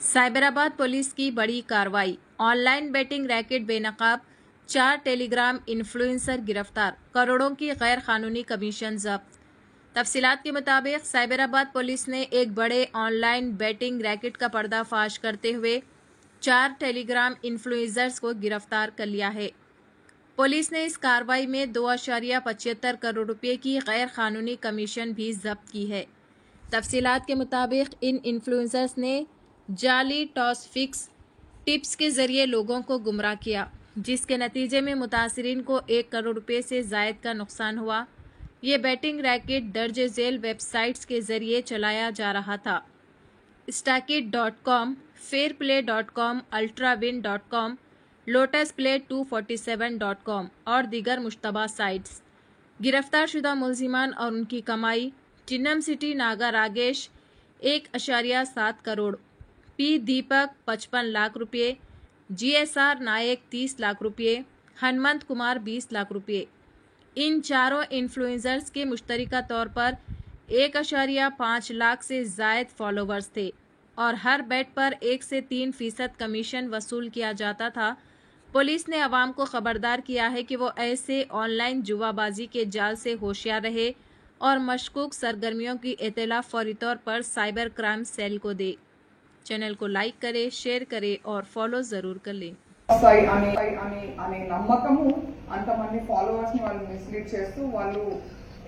Cyberabad police की बड़ी कार्रवाई। ऑनलाइन बेटिंग रैकेट बेनकाब, 4 टेलीग्राम इन्फ्लुएंसर गिरफ्तार, करोड़ों की गैर कानूनी कमीशन जब्त। तफसीलात के मुताबिक साइबराबाद पुलिस ने एक बड़े ऑनलाइन बेटिंग रैकेट का पर्दाफाश करते हुए 4 टेलीग्राम इन्फ्लुएंसर्स को गिरफ्तार कर लिया है। पुलिस ने इस कार्रवाई में 2.75 करोड़ रुपए की गैर कानूनी कमीशन भी जब्त की है। तफसीलात के मुताबिक इन इन्फ्लुएंसर्स ने जाली टॉस फिक्स टिप्स के जरिए लोगों को गुमराह किया, जिसके नतीजे में मुतासिरीन को 1 करोड़ रुपए से जायद का नुकसान हुआ। ये बैटिंग रैकेट दर्ज झेल वेबसाइट्स के जरिए चलाया जा रहा था। स्टैकिट.com, फेयरप्ले.com, अल्ट्राविन.com, lotusplay247.com और दीगर मुश्तबा साइट्स। गिरफ्तार शुदा मुलजिमान और उनकी कमाई: चिन्नम सिटी नागा रागेश 1.7 करोड़, पी दीपक 55 लाख रुपये, GSR नायक 30 लाख रुपये, हनुमंत कुमार 20 लाख रुपये। इन चारों इन्फ्लुएंसर्स के मुश्तरका तौर पर 1.5 लाख से जायद फॉलोवर्स थे और हर बेट पर 1 से 3% कमीशन वसूल किया जाता था। पुलिस ने अवाम को खबरदार किया है कि वो ऐसे ऑनलाइन जुआबाजी के जाल से होशियार रहे और मशकूक सरगर्मियों की इत्तला फौरी तौर पर साइबर क्राइम सेल को दे। चैनल को लाइक करें, शेयर करें और फॉलो जरूर कर लें। అనే నమ్మకము అంతమంది ఫాలోవర్స్ ని వాళ్ళు మిస్లీడ్ చేస్తూ వాళ్ళు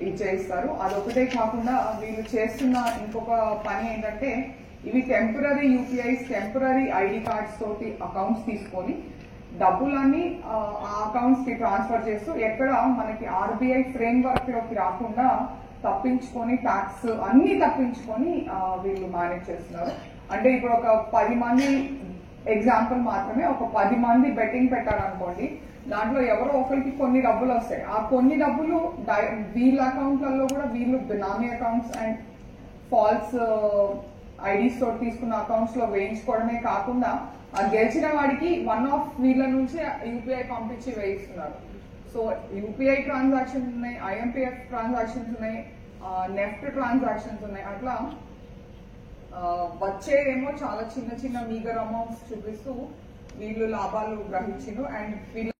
ఇచ్చేస్తారు. అదొకటే కాకుండా వీళ్ళు చేస్తున్న ఇంకొక పని ఏంటంటే ఇవి temporary UPIs, temporary ID cards తోటి అకౌంట్స్ తీసుకొని డబ్బులన్నీ ఆ అకౌంట్స్ కి ట్రాన్స్ఫర్ చేస్తూ ఎక్కడ మనకి ఆర్బీఐ ఫ్రేమ్ వర్క్ లోకి రాకుండా తప్పించుకొని ట్యాక్స్ అన్ని తప్పించుకొని వీళ్ళు మేనేజ్ చేస్తున్నారు. అంటే ఇప్పుడు ఒక 10 మంది ఎగ్జాంపుల్ మాత్రమే, ఒక 10 మంది బెట్టింగ్ పెట్టారనుకోండి, దాంట్లో ఎవరో ఒకరికి కొన్ని డబ్బులు వస్తాయి. ఆ కొన్ని డబ్బులు వీళ్ళ అకౌంట్లలో కూడా వీళ్ళు బినామీ అకౌంట్స్ అండ్ ఫాల్స్ ఐడీస్ తోటి తీసుకున్న అకౌంట్స్ లో వేయించుకోవడమే కాకుండా ఆ గెలిచిన వాడికి వన్ ఆఫ్ వీళ్ళ నుంచి యూపీఐ పంపించి వేయిస్తున్నారు. సో యూపీఐ ట్రాన్సాక్షన్ ఉన్నాయి, IMPF ట్రాన్సాక్షన్స్ ఉన్నాయి, నెఫ్ట్ ట్రాన్సాక్షన్స్ ఉన్నాయి. అట్లా వచ్చేదేమో చాలా చిన్న చిన్న మీగర్ అమౌంట్స్ చూపిస్తూ వీళ్ళు లాభాలు గ్రహించారు. అండ్